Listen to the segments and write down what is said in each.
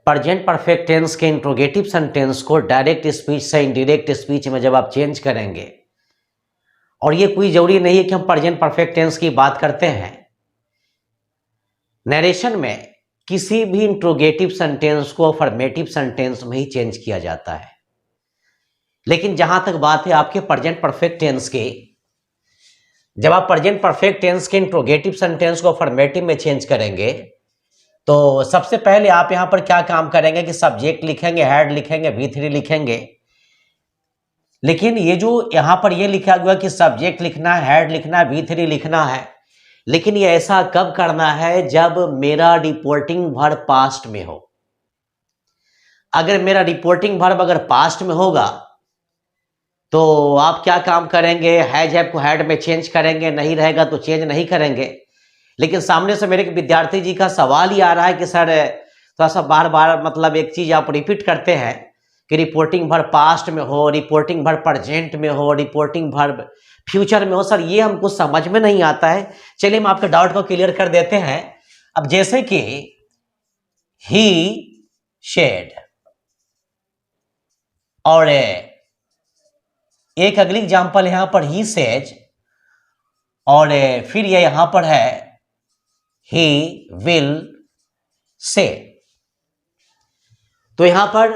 Present perfect tense के interrogative sentence को direct speech से इनडायरेक्ट स्पीच में जब आप चेंज करेंगे, और ये कोई जरूरी नहीं है कि हम प्रेजेंट परफेक्ट टेंस की बात करते हैं, नरेशन में किसी भी इंट्रोगेटिव सेंटेंस को अफर्मेटिव सेंटेंस में ही चेंज किया जाता है। लेकिन जहां तक बात है आपके प्रेजेंट परफेक्ट टेंस की, जब आप प्रेजेंट परफेक्ट टेंस के इंट्रोगेटिव सेंटेंस को अफर्मेटिव में चेंज करेंगे तो सबसे पहले आप यहां पर क्या काम करेंगे कि सब्जेक्ट लिखेंगे, हेड लिखेंगे, V3 लिखेंगे। लेकिन ये जो यहां पर ये लिखा हुआ कि सब्जेक्ट लिखना है, हेड लिखना है, V3 लिखना है, लेकिन ये ऐसा कब करना है जब मेरा रिपोर्टिंग वर्ब पास्ट में हो। अगर मेरा रिपोर्टिंग वर्ब अगर पास्ट में होगा तो आप क्या काम करेंगे, हैव को हेड में चेंज करेंगे, नहीं रहेगा तो चेंज नहीं करेंगे। लेकिन सामने से मेरे विद्यार्थी जी का सवाल ही आ रहा है कि सर थोड़ा सा बार बार मतलब एक चीज आप रिपीट करते हैं कि रिपोर्टिंग वर्ब पास्ट में हो, रिपोर्टिंग वर्ब प्रेजेंट में हो, रिपोर्टिंग वर्ब फ्यूचर में हो। सर ये हमको समझ में नहीं आता है। चलिए हम आपके डाउट को क्लियर कर देते हैं। अब जैसे कि ही शेड, और एक अगली एग्जांपल यहां पर ही सेज, और फिर ये यहां पर है ही विल से। तो यहां पर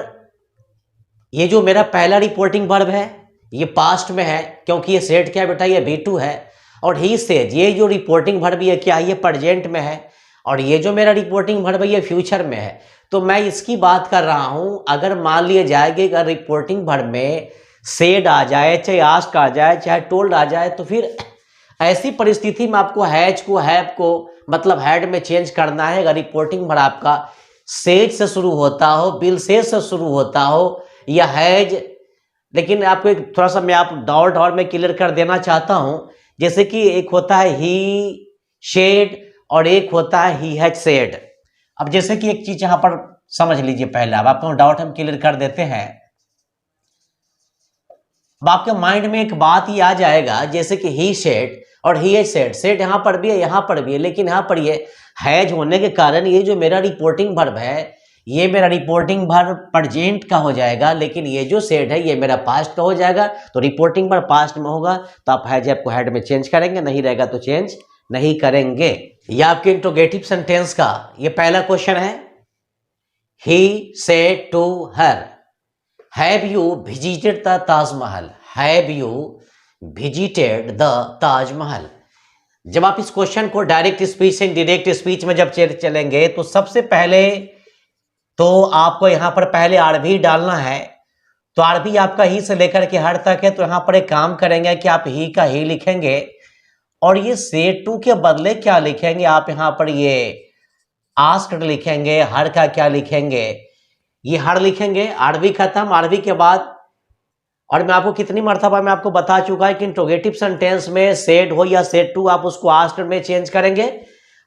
ये जो मेरा पहला रिपोर्टिंग वर्ब है ये पास्ट में है, क्योंकि ये सेड क्या बेटा, ये V2 है। और ही सेज, ये जो रिपोर्टिंग वर्ब ये क्या है, ये प्रेजेंट में है। और ये जो मेरा रिपोर्टिंग वर्ब है ये फ्यूचर में है। तो मैं इसकी बात कर रहा हूं, अगर मान लिया जाए कि अगर रिपोर्टिंग वर्ब में सेड आ जाए, चाहे आस्क आ जाए, चाहे टोल्ड आ जाए, तो फिर ऐसी परिस्थिति में आपको हैज को हैव को मतलब हेड में चेंज करना है। अगर रिपोर्टिंग वर्ब आपका सेज से शुरू होता हो, विल से शुरू होता हो, या हैज। लेकिन आपको एक थोड़ा सा मैं आप डाउट और मैं क्लियर कर देना चाहता हूं। जैसे कि एक होता है ही शेड और एक होता है ही हैज सेड। अब जैसे कि एक चीज यहां पर समझ लीजिए, पहले अब आपको डाउट हम क्लियर कर देते हैं। अब आपके माइंड में एक बात ही आ जाएगा, जैसे कि ही शेड और ही हैज सेड, सेड यहां पर भी है, यहां पर भी है, लेकिन यहां पर ये हैज होने के कारण ये जो मेरा रिपोर्टिंग वर्ब है ये मेरा रिपोर्टिंग वर्ब प्रेजेंट का हो जाएगा, लेकिन ये जो सेड है ये मेरा पास्ट का हो जाएगा। तो रिपोर्टिंग वर्ब पास्ट में होगा तो आप हैज को हेड में चेंज करेंगे, नहीं रहेगा तो चेंज नहीं करेंगे। ये आपके इंट्रोगेटिव सेंटेंस का ये पहला क्वेश्चन है। He said to her, have you visited the Taj Mahal, have you visited the Taj Mahal. जब आप इस क्वेश्चन को डायरेक्ट स्पीच से डायरेक्ट स्पीच में जब चलेंगे तो सबसे पहले तो आपको यहां पर पहले आरबी डालना है। तो आरबी आपका ही से लेकर के हर तक है। तो यहां पर एक काम करेंगे कि आप ही का ही लिखेंगे, और ये सेड टू के बदले क्या लिखेंगे, आप यहां पर ये आस्क्ड लिखेंगे। हर का क्या लिखेंगे, ये हर लिखेंगे। आरबी खत्म। आरबी के बाद, और मैं आपको कितनी मर्तबा मैं आपको बता चुका है कि इंट्रोगेटिव सेंटेंस में सेड हो या सेड टू आप उसको आस्क्ड में चेंज करेंगे।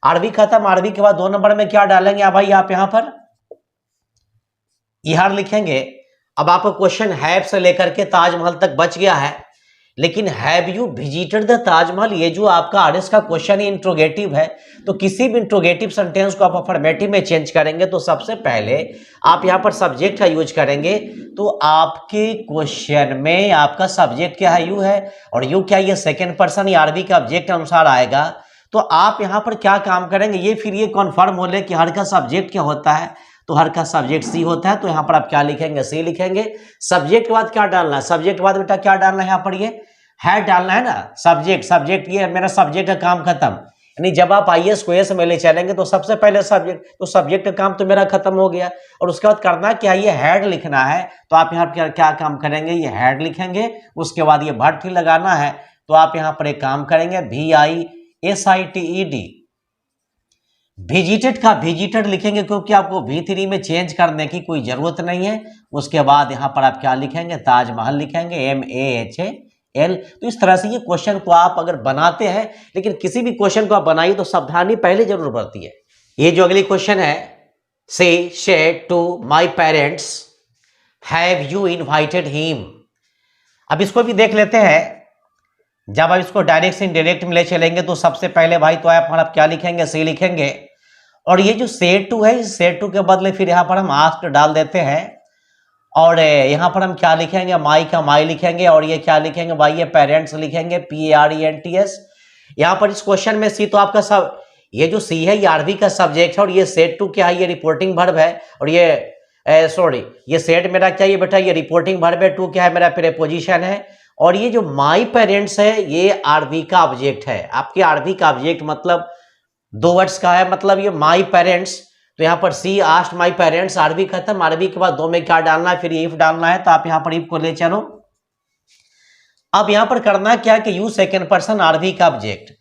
आरबी खत्म। आरबी के बाद 2 नंबर में क्या डालेंगे भाई, आप यहां पर ये हर लिखेंगे। अब आपका क्वेश्चन हैव से लेकर के ताजमहल तक बच गया है, लेकिन have you visited the Taj Mahal, ये जो आपका आरएस का क्वेश्चन है इंट्रोगेटिव है। तो किसी भी इंट्रोगेटिव सेंटेंस को आप अफर्मेटिव में चेंज करेंगे तो सबसे पहले आप यहां पर सब्जेक्ट का यूज करेंगे। तो आपके क्वेश्चन में आपका सब्जेक्ट क्या है, यू है, और यू क्या, ये सेकेंड पर्सन या आरबी के ऑब्जेक्ट के अनुसार आएगा। तो आप यहां पर क्या काम करेंगे, ये फिर ये कन्फर्म हो ले कि हर का सब्जेक्ट क्या होता है। तो हर का सब्जेक्ट सी होता है। तो यहां पर आप क्या लिखेंगे, सी लिखेंगे। सब्जेक्ट के बाद क्या डालना है, सब्जेक्ट के बाद बेटा क्या डालना है, यहां पर ये हैड डालना है ना। सब्जेक्ट ये मेरा सब्जेक्ट का काम खत्म। यानी जब आप आईएएस को एस में ले चलेंगे तो सबसे पहले सब्जेक्ट, तो सब्जेक्ट का काम तो मेरा खत्म हो गया। और उसके बाद करना क्या, ये हेड लिखना है। तो आप यहाँ पर क्या काम करेंगे, ये हेड लिखेंगे। उसके बाद ये वर्ब लगाना है। तो आप यहाँ पर एक काम करेंगे, VISITED, विजिटेड का विजिटेड लिखेंगे, क्योंकि आपको V3 में चेंज करने की कोई जरूरत नहीं है। उसके बाद यहां पर आप क्या लिखेंगे, ताजमहल लिखेंगे, MAHAL। तो इस तरह से ये क्वेश्चन को आप अगर बनाते हैं, लेकिन किसी भी क्वेश्चन को आप बनाइए तो सावधानी पहले जरूर बरती है। ये जो अगली क्वेश्चन है, she said to my parents, have you invited him. अब इसको भी देख लेते हैं। जब आप इसको डायरेक्ट से इनडायरेक्ट में ले चलेंगे तो सबसे पहले भाई तो आप क्या लिखेंगे, सी लिखेंगे। और ये जो सेड टू है, इस सेड टू के बदले फिर यहाँ पर हम आस्क्ड डाल देते हैं और यहाँ पर हम क्या लिखेंगे, माई का माई लिखेंगे और ये क्या लिखेंगे भाई, ये पेरेंट्स लिखेंगे, PARENTS। यहाँ पर इस क्वेश्चन में सी तो आपका सब, ये जो सी है ये आरवी का सब्जेक्ट है और ये सेड टू क्या है, ये रिपोर्टिंग वर्ब है और ये सॉरी ये सेड मेरा क्या है बेटा, ये रिपोर्टिंग वर्ब है, टू क्या है मेरा प्रीपोजिशन है और ये जो माई पेरेंट्स है ये आरवी का ऑब्जेक्ट है। आपके आरवी का ऑब्जेक्ट मतलब दो वर्ड्स का है, मतलब ये माई पेरेंट्स, तो यहाँ पर सी आस्क्ड माई पेरेंट्स, आरवी खत्म, आरवी के बाद दो में क्या डालना है, फिर इफ डालना है, तो आप यहाँ पर इफ को ले चलो। अब यहाँ पर करना क्या है कि यूज सेकेंड पर्सन आरवी का ऑब्जेक्ट।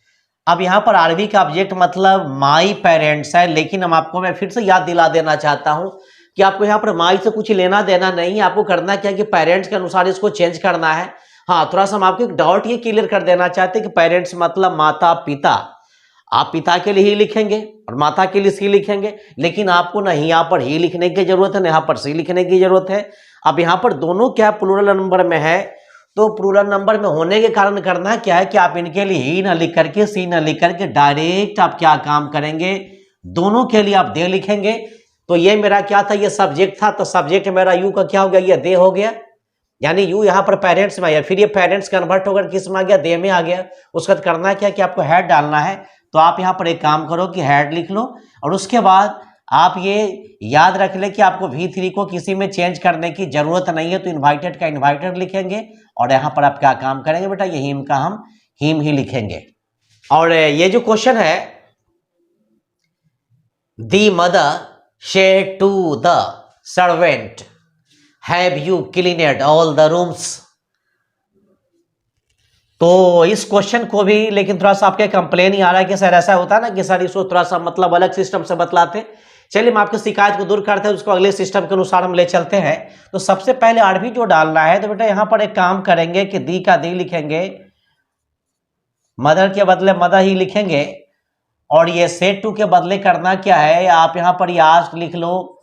अब यहाँ पर आरवी का ऑब्जेक्ट मतलब माई पेरेंट्स है, लेकिन हम आपको मैं फिर से याद दिला देना चाहता हूं कि आपको यहाँ पर माई से कुछ लेना देना नहीं है, आपको करना क्या है कि पेरेंट्स के अनुसार इसको चेंज करना है। हाँ, थोड़ा सा हम आपको एक डाउट ये क्लियर कर देना चाहते हैं कि पेरेंट्स मतलब माता पिता, आप पिता के लिए ही लिखेंगे और माता के लिए सी लिखेंगे, लेकिन आपको ना यहाँ पर ही लिखने की जरूरत है ना यहाँ पर सी लिखने की जरूरत है। अब यहाँ पर दोनों क्या प्लूरल नंबर में है, तो प्लूरल नंबर में होने के कारण करना क्या है कि आप इनके लिए ही ना लिख करके, सी ना लिख करके डायरेक्ट आप क्या काम करेंगे, दोनों के लिए आप दे लिखेंगे। तो ये मेरा क्या था, ये सब्जेक्ट था, तो सब्जेक्ट मेरा यू का क्या हो गया, ये दे हो गया, यानी यू यहाँ पर पेरेंट्स में आया, फिर ये पेरेंट्स कन्वर्ट होकर किस में आ गया, दे में आ गया। उसका करना क्या कि आपको हेड डालना है, तो आप यहाँ पर एक काम करो कि हेड लिख लो और उसके बाद आप ये याद रख ले कि आपको V3 को किसी में चेंज करने की जरूरत नहीं है, तो इनवाइटेड का इनवाइटेड लिखेंगे और यहाँ पर आप क्या काम करेंगे बेटा, ये हिम का हम हिम ही लिखेंगे। और ये जो क्वेश्चन है, the mother said to the servant have you cleaned all the rooms, तो इस क्वेश्चन को भी लेकिन थोड़ा सा आपके कंप्लेन ही आ रहा है कि सर ऐसा होता है ना कि सर इसको थोड़ा सा मतलब अलग सिस्टम से बतलाते। चलिए हम आपकी शिकायत को दूर करते हैं, उसको अगले सिस्टम के अनुसार हम ले चलते हैं। तो सबसे पहले आरवी जो डालना है, तो बेटा यहाँ पर एक काम करेंगे कि दी का दी लिखेंगे, मदर के बदले मदर ही लिखेंगे और ये सेड टू के बदले करना क्या है, आप यहाँ पर ये आस्क्ड लिख लो,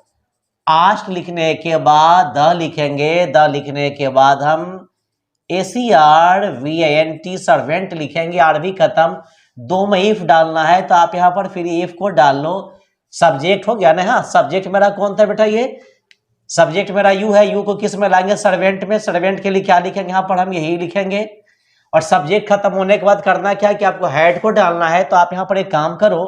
आस्क्ड लिखने के बाद द लिखेंगे, द लिखने के बाद हम ACRVANT सर्वेंट लिखेंगे, आरवी खत्म, दो में इफ डालना है, तो आप यहाँ पर फिर इफ को डाल लो, सब्जेक्ट हो गया ना। हाँ, सब्जेक्ट मेरा कौन था बेटा, ये सब्जेक्ट मेरा यू है, यू को किस में लाएंगे, सर्वेंट में, सर्वेंट के लिए क्या लिखेंगे, यहाँ पर हम यही लिखेंगे और सब्जेक्ट खत्म होने के बाद करना क्या है कि आपको हेड को डालना है, तो आप यहाँ पर एक काम करो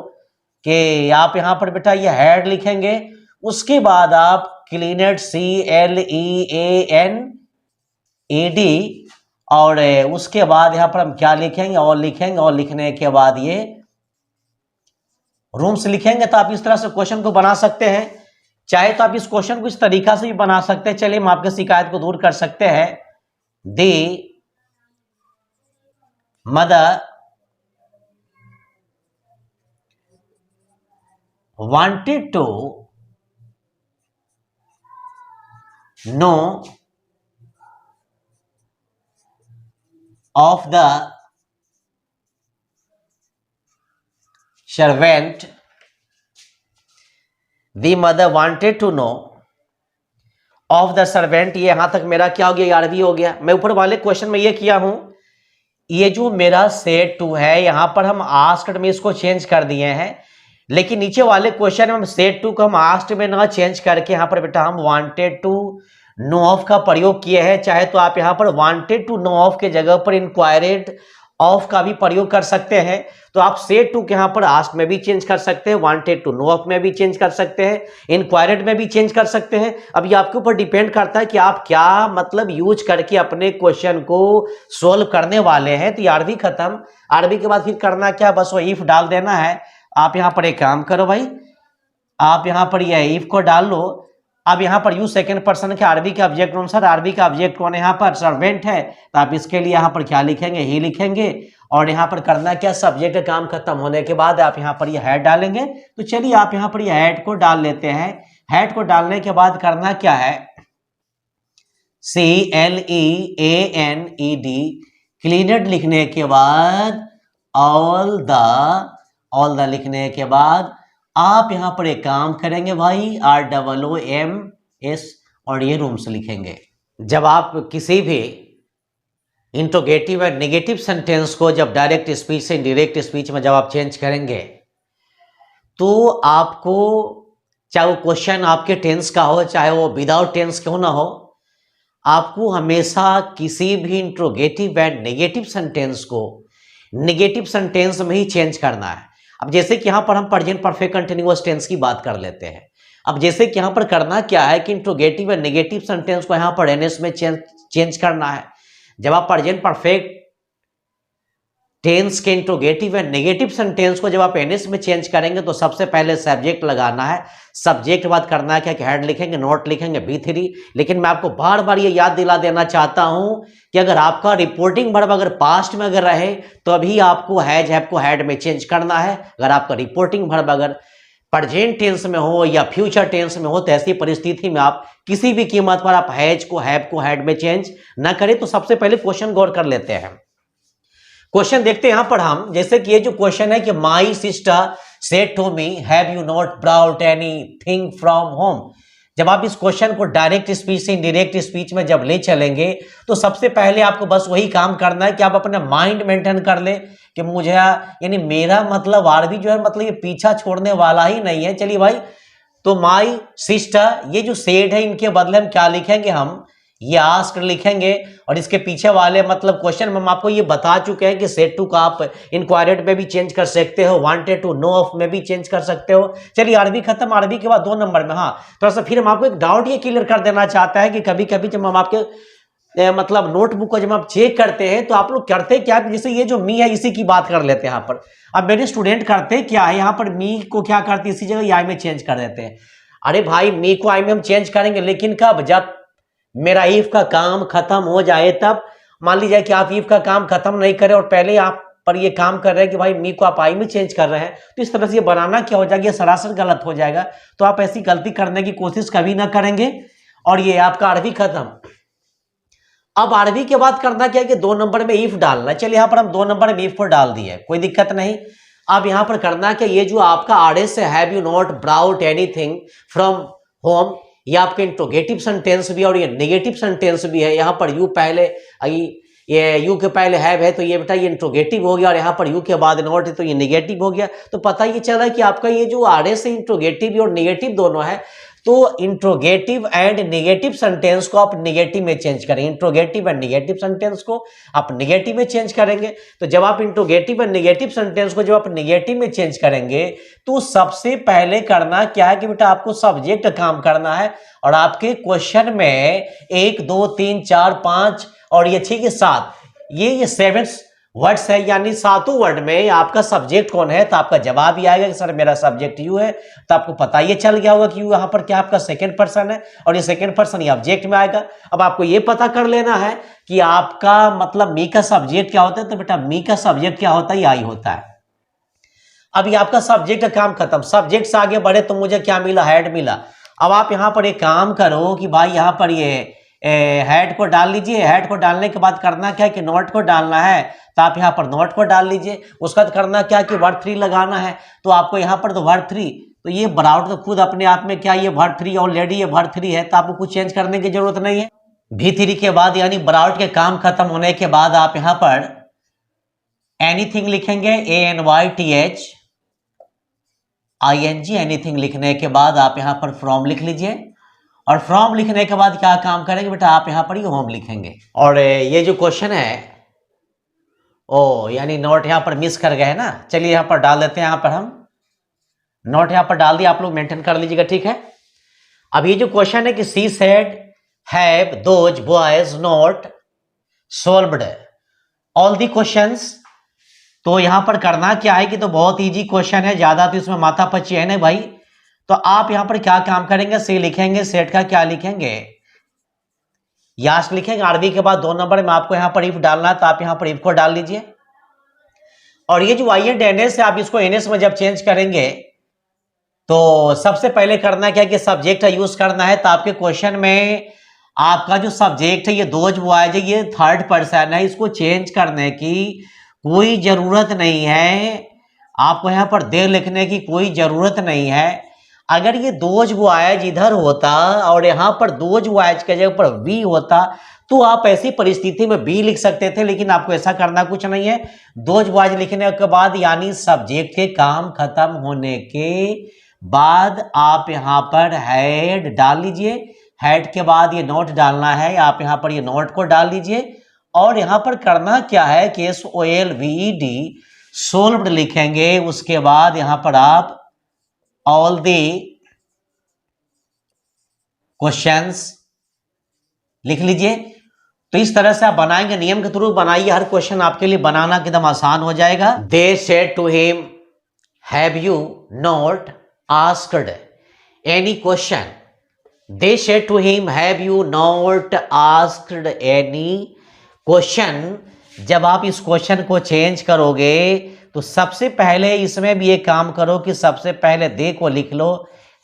कि आप यहाँ पर बेटा ये हेड लिखेंगे, उसके बाद आप क्लीनेड CLEANED और उसके बाद यहाँ पर हम क्या लिखेंगे, और लिखेंगे और लिखने के बाद ये रूम्स लिखेंगे। तो आप इस तरह से क्वेश्चन को बना सकते हैं, चाहे तो आप इस क्वेश्चन को इस तरीका से भी बना सकते हैं। चलिए हम आपके शिकायत को दूर कर सकते हैं, the mother wanted to know of the servant, the mother wanted to know of the servant, ये यहां तक मेरा क्या हो गया, आरवी हो गया। मैं ऊपर वाले क्वेश्चन में ये किया हूं, ये जो मेरा सेड टू है यहां पर हम आस्क्ड में इसको चेंज कर दिए हैं, लेकिन नीचे वाले क्वेश्चन में हम सेड टू को हम आस्क्ड में ना चेंज करके यहाँ पर बेटा हम वांटेड टू नो ऑफ का प्रयोग किए हैं। चाहे तो आप यहाँ पर वांटेड टू नो ऑफ के जगह पर इंक्वायरेड ऑफ का भी प्रयोग कर सकते हैं। तो आप सेड टू के यहाँ पर आस्क में भी चेंज कर सकते हैं, वांटेड टू नो ऑफ में भी चेंज कर सकते हैं, इंक्वायरेड में भी चेंज कर सकते हैं। अब ये आपके ऊपर डिपेंड करता है कि आप क्या मतलब यूज करके अपने क्वेश्चन को सोल्व करने वाले हैं। तो आरवी खत्म, आरवी के बाद फिर करना क्या, बस वो इफ डाल देना है। आप यहाँ पर एक काम करो भाई, आप यहाँ पर ये इफ को डाल लो। अब यहाँ पर यू सेकंड पर्सन के आरवी के ऑब्जेक्ट अनुसार, आरवी का ऑब्जेक्ट कौन है, यहाँ पर सर्वेंट है, तो आप इसके लिए यहाँ पर क्या लिखेंगे, ही लिखेंगे और यहाँ पर करना क्या, सब्जेक्ट का काम खत्म होने के बाद आप यहाँ पर ये हेड डालेंगे। तो चलिए आप यहाँ पर ये हेड को डाल लेते हैं। हेड को डालने के बाद करना क्या है, CLEANED क्लीनेड लिखने के बाद ऑल द लिखने के बाद आप यहां पर एक काम करेंगे भाई, ROOMS और ये रूम्स लिखेंगे। जब आप किसी भी इंट्रोगेटिव और नेगेटिव सेंटेंस को जब डायरेक्ट स्पीच से इनडायरेक्ट स्पीच में जब आप चेंज करेंगे, तो आपको चाहे वो क्वेश्चन आपके टेंस का हो, चाहे वो विदाउट टेंस क्यों ना हो, आपको हमेशा किसी भी इंट्रोगेटिव एंड नेगेटिव सेंटेंस को नेगेटिव सेंटेंस में ही चेंज करना है। अब जैसे कि यहाँ पर हम प्रेजेंट परफेक्ट कंटिन्यूअस टेंस की बात कर लेते हैं। अब जैसे कि यहाँ पर करना क्या है कि इंट्रोगेटिव एंड नेगेटिव सेंटेंस को यहाँ पर एनएस में चेंज करना है। जब आप प्रेजेंट परफेक्ट टेंस के इंट्रोगेटिव एंड नेगेटिव सेंटेंस को जब आप एनएस में चेंज करेंगे तो सबसे पहले सब्जेक्ट लगाना है। सब्जेक्ट बात करना है क्या कि हेड लिखेंगे, नोट लिखेंगे, V3। लेकिन मैं आपको बार बार ये याद दिला देना चाहता हूं कि अगर आपका रिपोर्टिंग वर्ब अगर पास्ट में अगर रहे तो अभी आपको हैज हैव को हैड में चेंज करना है। अगर आपका रिपोर्टिंग वर्ब अगर प्रेजेंट टेंस में हो या फ्यूचर टेंस में हो तो ऐसी परिस्थिति में आप किसी भी कीमत पर आप हैज को हैव को हैड में चेंज ना करें। तो सबसे पहले क्वेश्चन गौर कर लेते हैं। क्वेश्चन देखते हैं यहां पर हम, जैसे कि ये जो क्वेश्चन है कि my sister said to me have you not brought anything from home. जब आप इस क्वेश्चन को डायरेक्ट स्पीच से इनडायरेक्ट स्पीच में जब ले चलेंगे तो सबसे पहले आपको बस वही काम करना है कि आप अपना माइंड मेंटेन कर ले कि मुझे, यानी मेरा मतलब आरबी जो है मतलब ये पीछा छोड़ने वाला ही नहीं है। चलिए भाई, तो माई सिस्टर, ये जो सेड है इनके बदले हम क्या लिखेंगे, हम ये आस्क लिखेंगे। और इसके पीछे वाले मतलब क्वेश्चन में हम आपको ये बता चुके हैं कि सेड टू का आप इंक्वायर्ड में भी चेंज कर सकते हो, वांटेड टू नो ऑफ में भी चेंज कर सकते हो। चलिए अरबी खत्म। अरबी के बाद 2 नंबर में, हाँ थोड़ा सा फिर हम आपको एक डाउट ये क्लियर कर देना चाहता है कि कभी कभी जब हम आपके मतलब नोटबुक को जब आप चेक करते हैं तो आप लोग करते क्या, जैसे ये जो मी है इसी की बात कर लेते हैं यहाँ पर। अब मेरे स्टूडेंट करते क्या है, यहाँ पर मी को क्या करते हैं इसी जगह आई में चेंज कर देते हैं। अरे भाई, मी को आई में हम चेंज करेंगे लेकिन कब, जब मेरा इफ का काम खत्म हो जाए तब। मान लीजिए कि आप इफ का काम खत्म नहीं करें और पहले आप पर ये काम कर रहे हैं कि भाई मी को आप आई में चेंज कर रहे हैं, तो इस तरह से ये बनाना क्या हो जाएगा, ये सरासर गलत हो जाएगा। तो आप ऐसी गलती करने की कोशिश कभी ना करेंगे। और ये आपका अरबी खत्म। अब अरबी के बाद करना क्या है कि 2 नंबर में इफ डालना। चलिए यहाँ पर हम 2 नंबर में इफ को डाल दिए, कोई दिक्कत नहीं। अब यहाँ पर करना क्या, ये जो आपका आरएस है have you not brought anything from home, ये आपके इंट्रोगेटिव सेंटेंस भी है और ये नेगेटिव सेंटेंस भी है। यहाँ पर यू पहले, ये यू के पहले हैव है तो ये बेटा ये इंट्रोगेटिव हो गया, और यहाँ पर यू के बाद नॉट है तो ये नेगेटिव हो गया। तो पता ये चला कि आपका ये जो आरएस है इंट्रोगेटिव और नेगेटिव दोनों है। तो इंट्रोगेटिव एंड नेगेटिव सेंटेंस को आप नेगेटिव में चेंज करेंगे, इंट्रोगेटिव एंड नेगेटिव सेंटेंस को आप नेगेटिव में चेंज करेंगे। तो जब आप इंट्रोगेटिव एंड नेगेटिव सेंटेंस को जब आप नेगेटिव में चेंज करेंगे तो सबसे पहले करना क्या है कि बेटा आपको सब्जेक्ट काम करना है। और आपके क्वेश्चन में 1 2 3 4 5 और ये 6 के 7 ये 7 वर्ड्स है, यानी 7 वर्ड में आपका सब्जेक्ट कौन है। तो आपका जवाब ही आएगा कि सर मेरा सब्जेक्ट यू है। तो आपको पता ये चल गया होगा कि यू यहाँ पर क्या आपका सेकंड पर्सन है और ये सेकंड पर्सन ये ऑब्जेक्ट में आएगा। अब आपको ये पता कर लेना है कि आपका मतलब मी का सब्जेक्ट क्या होता है। तो बेटा मी का सब्जेक्ट क्या होता है, आई होता है। अब ये आपका सब्जेक्ट का काम खत्म। सब्जेक्ट से आगे बढ़े तो मुझे क्या मिला, हेड मिला। अब आप यहाँ पर एक काम करो कि भाई यहाँ पर ये हेड को डाल लीजिए। हेड को डालने के बाद करना क्या है कि नोट को डालना है, तो आप यहाँ पर नोट को डाल लीजिए। उसका करना क्या है कि वर्ड 3 लगाना है। तो आपको यहाँ पर तो वर्ड 3, तो ये ब्राउट तो खुद अपने आप में क्या, ये वर्ड 3 ऑलरेडी ये वर्ड 3 है, तो आपको कुछ चेंज करने की जरूरत नहीं है। V3 के बाद यानी ब्राउट के काम खत्म होने के बाद आप यहाँ पर एनीथिंग लिखेंगे, ANYTH ING एनीथिंग लिखने के बाद आप यहाँ पर फ्रॉम लिख लीजिए। और फ्रॉम लिखने के बाद क्या काम करेंगे बेटा, आप यहाँ पर ही होम लिखेंगे। और ये जो क्वेश्चन है यानी नोट यहाँ पर मिस कर गए ना, चलिए यहाँ पर डाल देते हैं। यहाँ पर हम नोट यहाँ पर डाल दिया, आप लोग मेंटेन कर लीजिएगा, ठीक है। अब ये जो क्वेश्चन है कि she said have those boys not solved all the questions. तो यहां पर करना क्या है कि तो बहुत इजी क्वेश्चन है, ज्यादा तो इसमें माथा पच्ची है नहीं भाई। तो आप यहां पर क्या काम करेंगे, सी लिखेंगे, सेट का क्या लिखेंगे, यास लिखेंगे। आरबी के बाद 2 नंबर में आपको यहां पर इफ डालना है, तो आप यहां पर इफ को डाल लीजिए। और ये जो आई एंड एनएस है आप इसको एनएस में जब चेंज करेंगे तो सबसे पहले करना क्या है कि सब्जेक्ट यूज करना है। तो आपके क्वेश्चन में आपका जो सब्जेक्ट है ये दोज बॉयज है, ये थर्ड पर्सन है, इसको चेंज करने की कोई जरूरत नहीं है। आपको यहाँ पर दे लिखने की कोई जरूरत नहीं है। अगर ये दोज वॉयज इधर होता और यहाँ पर दोज वॉयज के जगह पर वी होता तो आप ऐसी परिस्थिति में बी लिख सकते थे, लेकिन आपको ऐसा करना कुछ नहीं है। दोज वॉयज लिखने के बाद यानी सब्जेक्ट के काम खत्म होने के बाद आप यहाँ पर हैड डाल लीजिए। हैड के बाद ये नोट डालना है, आप यहाँ पर ये नोट को डाल लीजिए और यहाँ पर करना क्या है कि SOLVED सोल्व्ड लिखेंगे। उसके बाद यहाँ पर आप ऑल द क्वेश्चंस लिख लीजिए। तो इस तरह से आप बनाएंगे, नियम के थ्रू बनाइए, हर क्वेश्चन आपके लिए बनाना एकदम आसान हो जाएगा। They said to him have you not asked any question. They said to him have you not asked any question. जब आप इस क्वेश्चन को चेंज करोगे तो सबसे पहले इसमें भी एक काम करो कि सबसे पहले दे को लिख लो।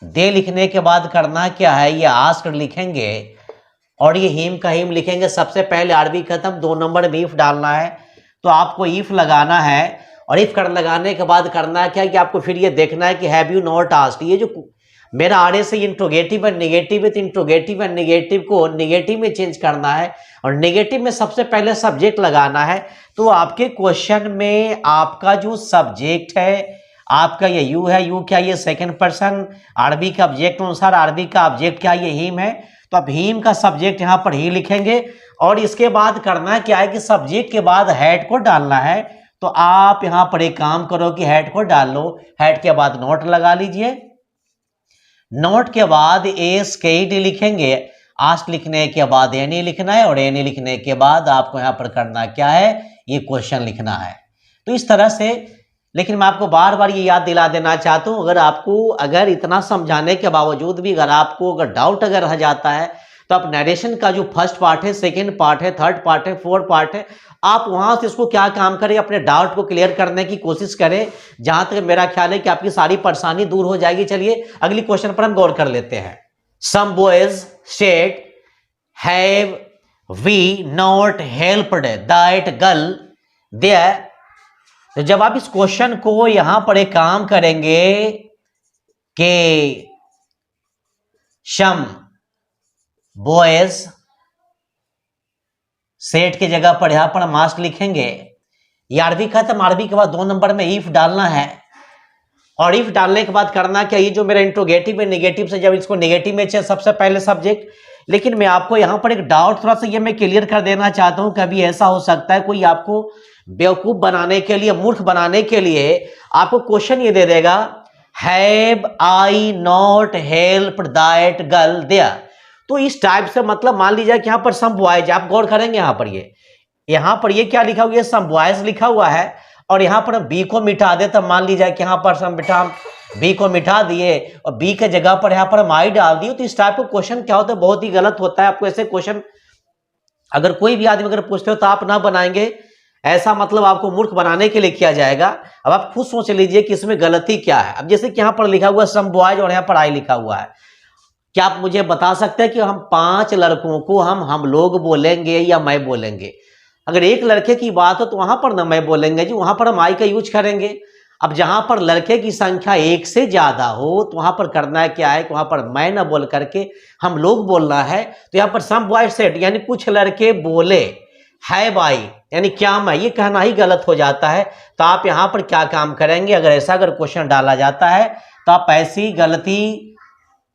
दे लिखने के बाद करना क्या है, ये आस्क्ड लिखेंगे और ये हिम का हिम लिखेंगे। सबसे पहले आरबी खत्म, 2 नंबर में इफ डालना है तो आपको इफ लगाना है और इफ कर लगाने के बाद करना क्या है कि आपको फिर ये देखना है कि हैव यू नॉट आस्क्ड। ये जो मेरा आर से इंट्रोगेटिव है नेगेटिव है, तो इंट्रोगेटिव है नेगेटिव को नेगेटिव में चेंज करना है और नेगेटिव में सबसे पहले सब्जेक्ट लगाना है। तो आपके क्वेश्चन में आपका जो सब्जेक्ट है आपका ये यू है। यू क्या, ये सेकंड पर्सन आरबी का ऑब्जेक्ट अनुसार आरबी का ऑब्जेक्ट क्या, ये हिम है। तो अब हिम का सब्जेक्ट यहाँ पर ही लिखेंगे और इसके बाद करना क्या है कि सब्जेक्ट के बाद हेड को डालना है। तो आप यहाँ पर एक काम करो कि हेड को डाल लो, हेड के बाद नोट लगा लीजिए। नोट के बाद ASKED लिखेंगे। आस्क लिखने के बाद एनी लिखना है और एनी लिखने के बाद आपको यहाँ पर करना क्या है, ये क्वेश्चन लिखना है। तो इस तरह से, लेकिन मैं आपको बार बार ये याद दिला देना चाहता हूँ, अगर इतना समझाने के बावजूद भी अगर आपको डाउट अगर रह जाता है तो आप नरेशन का जो फर्स्ट पार्ट है, सेकंड पार्ट है, थर्ड पार्ट है, फोर्थ पार्ट है, आप वहां से इसको क्या काम करें, अपने डाउट को क्लियर करने की कोशिश करें। जहां तक मेरा ख्याल है कि आपकी सारी परेशानी दूर हो जाएगी। चलिए अगली क्वेश्चन पर हम गौर कर लेते हैं। Some boys said have we not helped that girl there. तो जब आप इस क्वेश्चन को यहां पर एक काम करेंगे कि सम बॉयज सेट की जगह पर यहां पर मास्ट लिखेंगे। ये आरबी खत्म, आरबी के बाद 2 नंबर में इफ डालना है और इफ डालने के बाद करना क्या, ये जो मेरा इंट्रोगेटिव है नेगेटिव से जब इसको नेगेटिव में चाहिए सबसे पहले सब्जेक्ट। लेकिन मैं आपको यहां पर एक डाउट थोड़ा सा ये मैं क्लियर कर देना चाहता हूं। कभी ऐसा हो सकता है कोई आपको बेवकूफ बनाने के लिए, मूर्ख बनाने के लिए आपको क्वेश्चन ये दे देगा, have I not helped that girl there. तो इस टाइप से मतलब मान लीजिए कि यहां पर सम बॉयज, आप गौर करेंगे यहां पर ये क्या लिखा हुआ है, सम बॉयज लिखा हुआ है और यहां पर हम बी को मिटा दे तो मान लीजिए कि यहां पर सम बी को मिटा दिए और बी के जगह पर यहां पर हम आई डाल दिए। तो इस टाइप का क्वेश्चन क्या होता है, बहुत ही गलत होता है। आपको ऐसे क्वेश्चन अगर कोई भी आदमी अगर पूछते हो तो आप ना बनाएंगे, ऐसा मतलब आपको मूर्ख बनाने के लिए किया जाएगा। अब आप खुद सोच लीजिए कि इसमें गलती क्या है। अब जैसे कि यहां पर लिखा हुआ है सम बॉयज और यहां पर आई लिखा हुआ है, क्या आप मुझे बता सकते हैं कि हम 5 लड़कों को हम लोग बोलेंगे या मैं बोलेंगे? अगर एक लड़के की बात हो तो वहां पर ना मैं बोलेंगे जी, वहां पर हम आई का यूज करेंगे। अब जहां पर लड़के की संख्या 1 से ज्यादा हो तो वहां पर करना है क्या है कि वहां पर मैं ना बोल करके हम लोग बोलना है। तो यहाँ पर सम बॉयज सेड यानी कुछ लड़के बोले, हैव आई यानी क्या मैं, ये कहना ही गलत हो जाता है। तो आप यहाँ पर क्या काम करेंगे, अगर ऐसा अगर क्वेश्चन डाला जाता है तो आप ऐसी गलती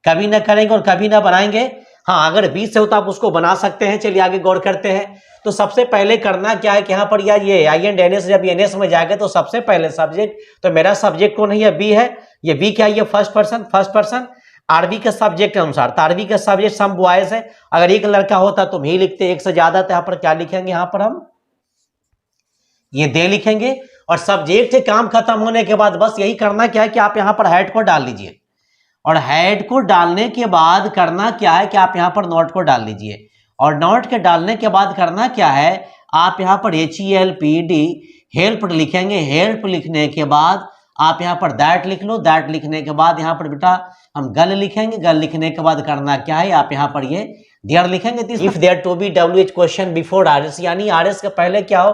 कभी ना करेंगे और कभी ना बनाएंगे। हाँ, अगर 20 से हो तो आप उसको बना सकते हैं। चलिए आगे गौर करते हैं। तो सबसे पहले करना क्या है कि यहाँ पर यार ये आई एंड एन एस, जब एन एस में जाएगा तो सबसे पहले सब्जेक्ट, तो मेरा सब्जेक्ट कौन है, ये बी है। ये बी क्या है, ये फर्स्ट पर्सन आरबी के सब्जेक्ट के अनुसार। तो आरबी का सब्जेक्ट सम बॉयज है। अगर एक लड़का होता तो ही लिखते, एक से ज्यादा तो यहाँ पर क्या लिखेंगे, यहाँ पर हम ये दे लिखेंगे और सब्जेक्ट से काम खत्म होने के बाद बस यही करना क्या है कि आप यहाँ पर हेड को डाल लीजिए और हेड को डालने के बाद करना क्या है कि आप यहाँ पर नोट को डाल लीजिए और नोट के डालने के बाद करना क्या है, आप यहाँ पर HELPD हेल्प लिखेंगे। हेल्प लिखने के बाद आप यहाँ पर दैट लिख लो। दैट लिखने के बाद यहाँ पर बेटा हम गल लिखेंगे। गल लिखने के बाद करना क्या है, आप यहाँ पर ये देयर लिखेंगे। If there to be WH question before RS, यानी RS के पहले क्या हो,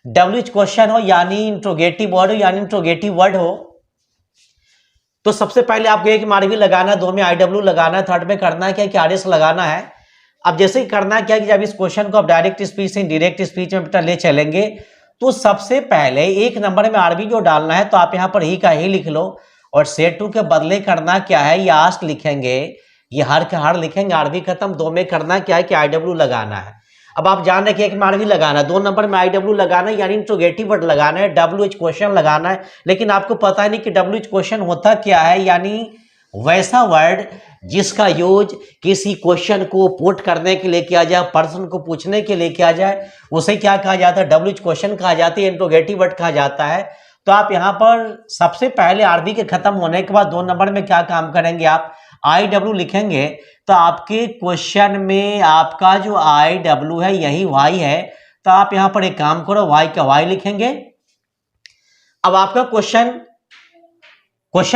WH क्वेश्चन हो, यानी इंट्रोगेटिव वर्ड हो, यानी इंट्रोगेटिव वर्ड हो, तो सबसे पहले आपको एक में आरवी लगाना है, दो में आईडब्ल्यू लगाना है, थर्ड में करना है क्या कि आरएस लगाना है। अब जैसे ही करना क्या कि जब इस क्वेश्चन को आप डायरेक्ट स्पीच से डायरेक्ट स्पीच में बेटा ले चलेंगे तो सबसे पहले एक नंबर में आरबी जो डालना है तो आप यहाँ पर ही का ही लिख लो, और सेट टू के बदले करना क्या है, ये आस्क लिखेंगे, ये हर का हर लिखेंगे, आरबी खत्म। दो में करना क्या है कि आईडब्ल्यू लगाना है। अब आप जान रहे कि एक में आरबी लगाना है, दो नंबर में आईडब्ल्यू लगाना है, यानी इंट्रोगेटिव वर्ड लगाना है, डब्ल्यूएच क्वेश्चन लगाना है। लेकिन आपको पता नहीं कि डब्ल्यूएच क्वेश्चन होता क्या है, यानी वैसा वर्ड जिसका यूज किसी क्वेश्चन को पुट करने के लिए किया जाए, पर्सन को पूछने के लिए किया जाए, उसे क्या कहा जाता है, डब्ल्यूएच क्वेश्चन कहा जाता है, इंट्रोगेटिव वर्ड कहा जाता है। तो आप यहाँ पर सबसे पहले आरबी के खत्म होने के बाद दो नंबर में क्या काम करेंगे, आप आई डब्ल्यू लिखेंगे। तो आपके क्वेश्चन में आपका जो आई डब्ल्यू है यही वाई है, तो आप यहाँ पर एक काम करो, वाई का वाई लिखेंगे। अब आपका क्वेश्चन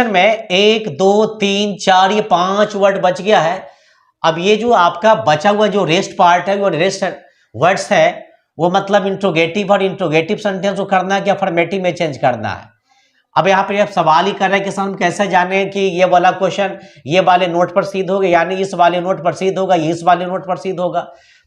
में 1 2 3 4 ये 5 वर्ड बच गया है। अब ये जो आपका बचा हुआ जो रेस्ट पार्ट है, वो रेस्ट वर्ड्स है, वो मतलब इंट्रोगेटिव और इंट्रोगेटिव सेंटेंस को करना है कि अफर्मेटिव में चेंज करना है। अब यहाँ पे आप सवाल ही कर रहे हैं कि हम कैसे जाने कि ये वाला क्वेश्चन ये वाले नोट पर सिद्ध होगा, यानी इस वाले नोट पर सिद्ध होगा, इस वाले नोट पर सिद्ध होगा।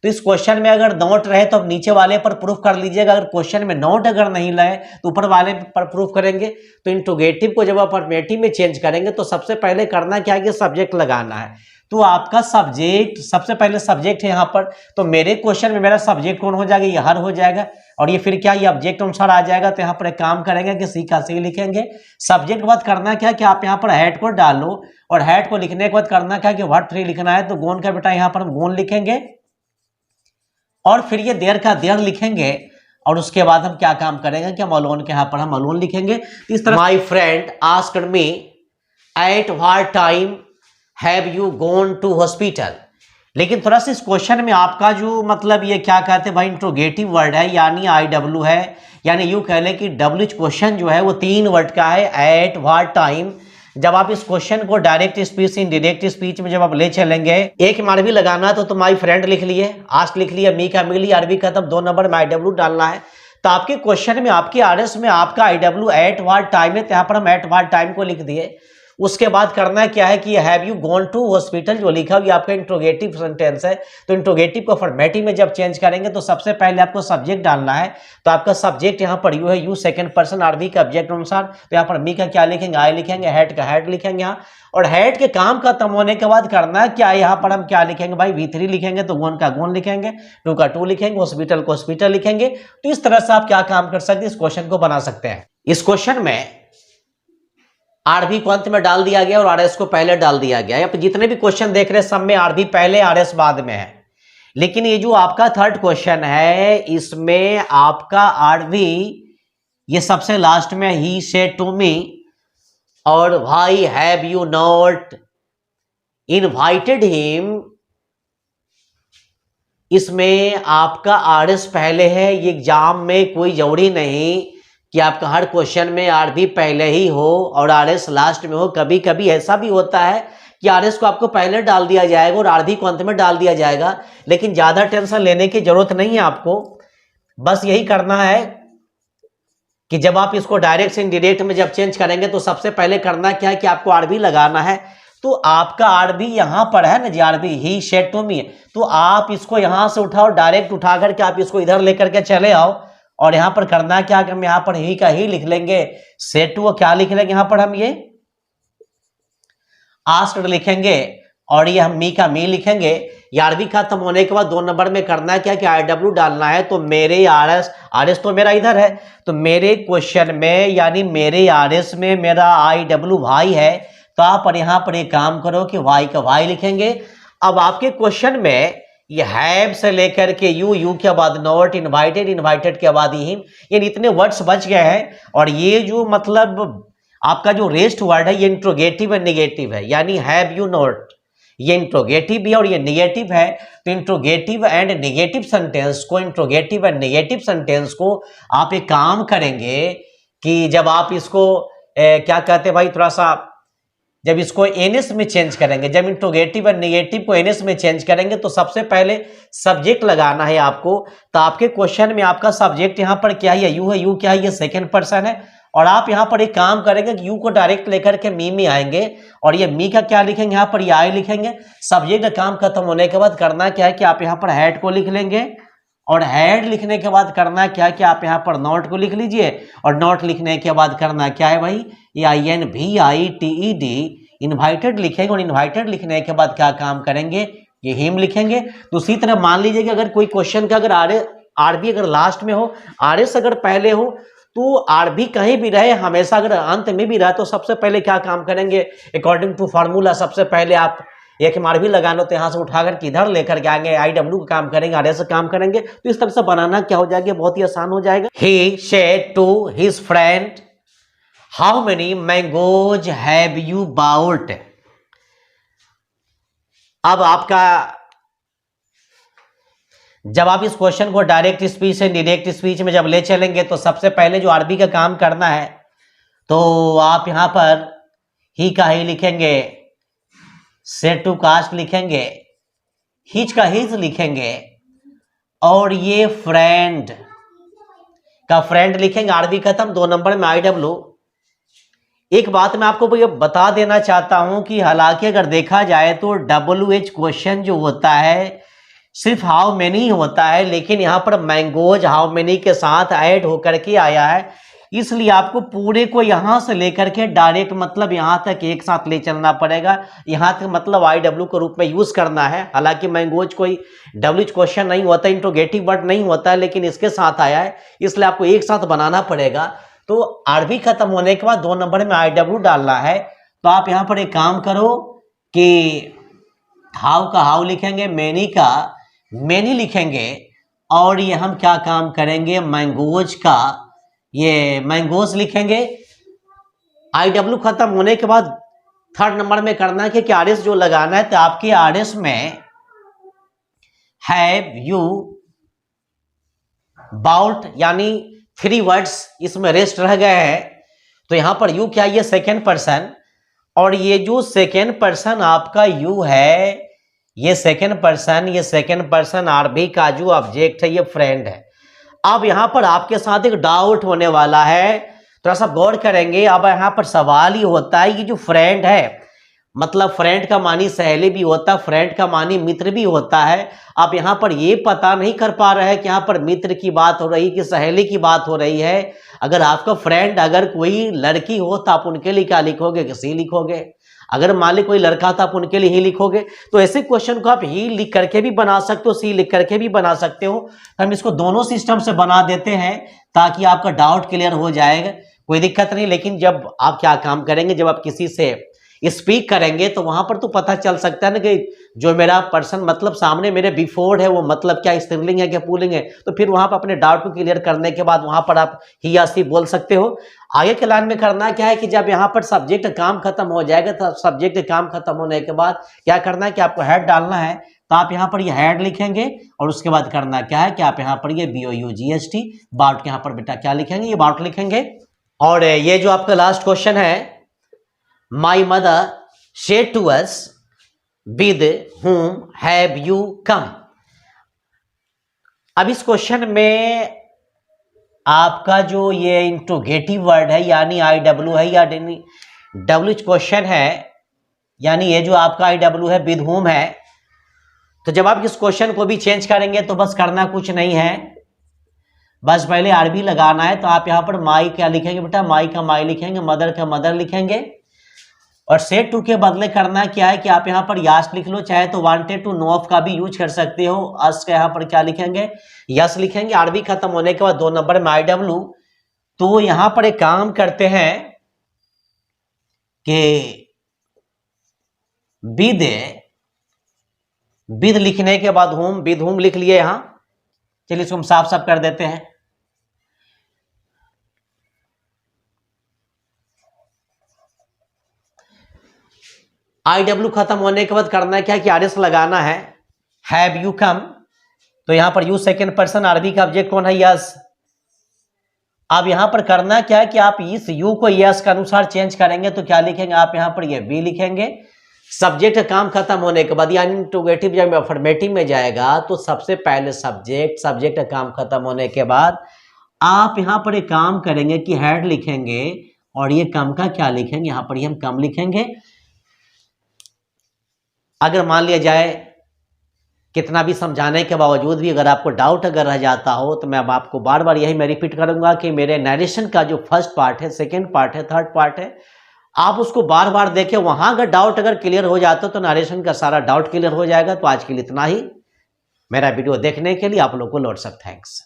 तो इस क्वेश्चन में अगर नोट रहे तो आप नीचे वाले पर प्रूफ कर लीजिएगा, अगर क्वेश्चन में नोट अगर नहीं रहे तो ऊपर वाले पर प्रूफ करेंगे। तो इंट्रोगेटिव को जब आप अफर्मेटिव में चेंज करेंगे तो सबसे पहले करना क्या है कि सब्जेक्ट लगाना है। तो आपका सब्जेक्ट सबसे पहले सब्जेक्ट है यहाँ पर, तो मेरे क्वेश्चन में मेरा सब्जेक्ट कौन हो जाएगा, ये हर हो जाएगा, और ये फिर क्या ये ऑब्जेक्ट अनुसार आ जाएगा। तो यहाँ पर एक काम करेंगे कि सी का सी लिखेंगे। सब्जेक्ट के बाद करना क्या कि आप यहाँ पर हेड को डालो, और हेड को लिखने के बाद करना क्या कि व्हाट थ्री लिखना है। तो गोन का बेटा यहाँ पर हम गोन लिखेंगे, और फिर ये देर का देर लिखेंगे, और उसके बाद हम क्या काम करेंगे कि हम अलोन के यहाँ पर हम अलोन लिखेंगे। इस तरह my friend asked me at what time have you gone to hospital. लेकिन थोड़ा सा इस क्वेश्चन में आपका जो मतलब ये क्या कहते हैं भाई, इंट्रोगेटिव वर्ड है, यानी आई डब्ल्यू है, यानी यू कह लें कि डब्ल्यू क्वेश्चन जो है वो 3 वर्ड का है, एट व्हाट टाइम। जब आप इस क्वेश्चन को डायरेक्ट स्पीच से डायरेक्ट स्पीच में जब आप ले चलेंगे, एक में आरबी लगाना है तो माई फ्रेंड लिख लिए, आस्क लिख लिया, मी का मिली, आरबी खत्म, दो नंबर में आई डब्ल्यू डालना है। तो आपके क्वेश्चन में आपके आरएस में आपका I W eight what time है, तो यहाँ पर हम एट व्हाट टाइम को लिख दिए। उसके बाद करना क्या है कि have you gone to hospital जो लिखा हुआ आपका इंट्रोगेटिव सेंटेंस है, तो इंट्रोगेटिव को अफर्मेटिव में जब चेंज करेंगे तो सबसे पहले आपको सब्जेक्ट डालना है। तो आपका सब्जेक्ट यहाँ पर यू है, यू सेकंड पर्सन आरबी का ऑब्जेक्ट अनुसार। तो यहाँ पर मी का क्या लिखेंगे, आई लिखेंगे, हेड का हेड लिखेंगे यहाँ, और हेड के काम खत्म होने के बाद करना है क्या, यहाँ पर हम क्या लिखेंगे भाई, V3 लिखेंगे, तो गोन का गोन लिखेंगे, टू का टू लिखेंगे, हॉस्पिटल को हॉस्पिटल लिखेंगे। तो इस तरह से आप क्या काम कर सकते हैं, इस क्वेश्चन को बना सकते हैं। इस क्वेश्चन में आरबी को अंत में डाल दिया गया और आरएस को पहले डाल दिया गया। यहाँ पे जितने भी क्वेश्चन देख रहे हैं सब में आरबी पहले आरएस बाद में है, लेकिन ये जो आपका थर्ड क्वेश्चन है इसमें आपका आरबी ये सबसे लास्ट में ही सेड टू मी, और why have you not invited him, इसमें आपका आरएस पहले है। ये एग्जाम में कोई जरूरी नहीं कि आपका हर क्वेश्चन में आरबी पहले ही हो और आरएस लास्ट में हो। कभी कभी ऐसा भी होता है कि आरएस को आपको पहले डाल दिया जाएगा और आरबी को अंत में डाल दिया जाएगा, लेकिन ज्यादा टेंशन लेने की जरूरत नहीं है आपको। बस यही करना है कि जब आप इसको डायरेक्ट से इनडायरेक्ट में जब चेंज करेंगे तो सबसे पहले करना क्या है कि आपको आरबी लगाना है। तो आपका आरबी यहां पर है ना जी, RB he said to me, तो आप इसको यहां से उठाओ, डायरेक्ट उठा करके आप इसको इधर लेकर के चले आओ, और यहां पर करना क्या कि हम यहां पर ही का ही लिख लेंगे, सेड टू क्या लिख लेंगे, यहां पर हम ये आस्क्ड लिखेंगे, और ये हम मी का मी लिखेंगे। आरबी खत्म होने के बाद दो नंबर में करना है क्या कि आई डब्ल्यू डालना है। तो मेरे आरएस तो मेरा इधर है, तो मेरे क्वेश्चन में यानी मेरे आरएस में मेरा आई डब्ल्यू वाई है, तो आप यहाँ पर एक काम करो कि वाई का वाई लिखेंगे। अब आपके क्वेश्चन में ये हैव से लेकर के यू के बाद नॉट, इनवाइटेड, इनवाइटेड के बाद हिम, यानी इतने वर्ड्स बच गए हैं। और ये जो मतलब आपका जो रेस्ट वर्ड है ये इंट्रोगेटिव एंड नेगेटिव है, यानी हैव यू नॉट ये इंट्रोगेटिव भी और ये नेगेटिव है। तो इंट्रोगेटिव एंड नेगेटिव सेंटेंस को, इंट्रोगेटिव एंड नेगेटिव सेंटेंस को आप एक काम करेंगे कि जब आप इसको क्या कहते हैं भाई, थोड़ा सा जब इसको एनएस में चेंज करेंगे, जब इंट्रोगेटिव और नेगेटिव को एनएस में चेंज करेंगे तो सबसे पहले सब्जेक्ट लगाना है आपको। तो आपके क्वेश्चन में आपका सब्जेक्ट यहाँ पर क्या है, यू है, यू क्या है, ये सेकंड पर्सन है, और आप यहाँ पर एक काम करेंगे कि यू को डायरेक्ट लेकर के मी में आएंगे और ये मी का क्या लिखेंगे, यहाँ पर ये आई लिखेंगे। सब्जेक्ट काम खत्म होने के बाद करना क्या है कि आप यहाँ पर हैड को लिख लेंगे और हैड लिखने के बाद करना क्या है कि आप यहाँ पर नॉट को लिख लीजिए और नॉट लिखने के बाद करना क्या है भाई, ये INVITED इन्वाइटेड लिखेंगे और इन्वाइटेड लिखने के बाद क्या काम करेंगे, ये हिम लिखेंगे। तो उसी तरह मान लीजिए कि अगर कोई क्वेश्चन का अगर आरबी अगर लास्ट में हो, आरएस अगर पहले हो, तो आरबी कहीं भी रहे, हमेशा अगर अंत में भी रहे तो सबसे पहले क्या काम करेंगे, अकॉर्डिंग टू फार्मूला सबसे पहले आप एक मार्बी लगाना तो यहाँ से उठाकर किधर लेकर के आएंगे, IW का काम करेंगे, आरएस का काम करेंगे। तो इस तरह से बनाना क्या हो जाएगा, बहुत ही आसान हो जाएगा। He said to his friend how many mangoes have you bought. अब आपका जब आप इस क्वेश्चन को डायरेक्ट स्पीच से डायरेक्ट स्पीच में जब ले चलेंगे तो सबसे पहले जो आरबी का काम करना है तो आप यहां पर ही का ही लिखेंगे, सेड टू कास्ट लिखेंगे, हिज का हिज लिखेंगे और ये फ्रेंड का फ्रेंड लिखेंगे। आरबी खत्म, 2 नंबर में IW। एक बात मैं आपको ये बता देना चाहता हूं कि हालांकि अगर देखा जाए तो WH क्वेश्चन जो होता है सिर्फ हाउ मेनी होता है, लेकिन यहां पर मैंगोज हाउ मेनी के साथ ऐड होकर के आया है, इसलिए आपको पूरे को यहां से लेकर के डायरेक्ट मतलब यहां तक एक साथ ले चलना पड़ेगा। यहां तक मतलब IW के रूप में यूज करना है। हालांकि मैंगोज कोई WH क्वेश्चन नहीं होता, इंट्रोगेटिव वर्ड नहीं होता है, लेकिन इसके साथ आया है इसलिए आपको एक साथ बनाना पड़ेगा। तो आरबी खत्म होने के बाद 2 नंबर में IW डालना है। तो आप यहां पर एक काम करो कि हाउ का हाउ लिखेंगे, मेनी का मेनी लिखेंगे और ये हम क्या काम करेंगे, मैंगोज का ये मैंगोज लिखेंगे। IW खत्म होने के बाद 3rd नंबर में करना है कि आरएस जो लगाना है, तो आपके आरएस में हैव यू बाउट यानी 3 वर्ड्स इसमें रेस्ट रह गए हैं। तो यहां पर यू क्या, ये सेकेंड पर्सन और ये जो सेकेंड पर्सन आपका यू है, ये सेकेंड पर्सन आरबी का जो ऑब्जेक्ट है ये फ्रेंड है। अब यहां पर आपके साथ एक डाउट होने वाला है, थोड़ा सा गौर करेंगे। अब यहां पर सवाल ही होता है ये जो फ्रेंड है, मतलब फ्रेंड का मानी सहेली भी होता है, फ्रेंड का मानी मित्र भी होता है। आप यहां पर ये पता नहीं कर पा रहे हैं कि यहां पर मित्र की बात हो रही कि सहेली की बात हो रही है। अगर आपका फ्रेंड अगर कोई लड़की हो तो आप उनके लिए क्या लिखोगे, कि सी लिखोगे। अगर मान ली कोई लड़का था आप उनके लिए ही लिखोगे। तो ऐसे क्वेश्चन को आप ही लिख करके भी बना सकते हो, सी लिख करके भी बना सकते हो। हम इसको दोनों सिस्टम से बना देते हैं ताकि आपका डाउट क्लियर हो जाएगा, कोई दिक्कत नहीं। लेकिन जब आप क्या काम करेंगे, जब आप किसी से स्पीक करेंगे तो वहां पर तो पता चल सकता है ना कि जो मेरा पर्सन मतलब सामने मेरे बिफोर है वो मतलब क्या स्त्रीलिंग है क्या पुल्लिंग है। तो फिर वहां पर अपने डाउट को क्लियर करने के बाद वहां पर आप ही या सी बोल सकते हो। आगे के लाइन में करना क्या है कि जब यहाँ पर सब्जेक्ट काम खत्म हो जाएगा तो सब्जेक्ट काम खत्म होने के बाद क्या करना है कि आपको हेड डालना है। तो आप यहाँ पर ये हेड लिखेंगे और उसके बाद करना क्या है कि आप यहाँ पर ये BOUGST बाउट के यहाँ पर बेटा क्या लिखेंगे, ये बाउट लिखेंगे। और ये जो आपका लास्ट क्वेश्चन है, my mother said to us with whom have you come. अब इस क्वेश्चन में आपका जो ये इंट्रोगेटिव वर्ड है यानी IW है या WH क्वेश्चन है, यानी ये जो आपका IW है विद whom है। तो जब आप इस क्वेश्चन को भी चेंज करेंगे तो बस करना कुछ नहीं है, बस पहले आरबी लगाना है। तो आप यहाँ पर माई क्या लिखेंगे बेटा, माई का माई लिखेंगे, मदर का मदर लिखेंगे। और सेड टू के बदले करना क्या है कि आप यहाँ पर यस लिख लो, चाहे तो वांटेड टू नो ऑफ का भी यूज कर सकते हो। अस का यहाँ पर क्या लिखेंगे, यस लिखेंगे। आरबी खत्म होने के बाद 2 नंबर में IW। तो यहां पर एक काम करते हैं कि विद लिखने के बाद होम, विद होम लिख लिए यहां। चलिए इसको हम साफ साफ कर देते हैं। IW खत्म होने के बाद करना क्या है कि आरएस लगाना है, हैव यू कम। तो यहां पर यू सेकेंड पर्सन, आरबी का ऑब्जेक्ट कौन है, यस। अब यहां पर करना क्या है कि आप इस यू को यस के अनुसार चेंज करेंगे। तो क्या लिखेंगे आप यहां पर ये बी लिखेंगे। सब्जेक्ट का काम खत्म होने के बाद यानी इंट्रोगेटिव जब अफर्मेटिव में जाएगा तो सबसे पहले सब्जेक्ट का काम खत्म होने के बाद आप यहाँ पर एक काम करेंगे कि हेड लिखेंगे और ये कम का क्या लिखेंगे, यहाँ पर हम कम लिखेंगे। अगर मान लिया जाए कितना भी समझाने के बावजूद भी अगर आपको डाउट अगर रह जाता हो तो मैं अब आपको बार बार यही मैं रिपीट करूंगा कि मेरे नरेशन का जो फर्स्ट पार्ट है, सेकंड पार्ट है, थर्ड पार्ट है, आप उसको बार बार देखें। वहां अगर डाउट अगर क्लियर हो जाता तो नरेशन का सारा डाउट क्लियर हो जाएगा। तो आज के लिए इतना ही। मेरा वीडियो देखने के लिए आप लोग को लॉट्स ऑफ थैंक्स।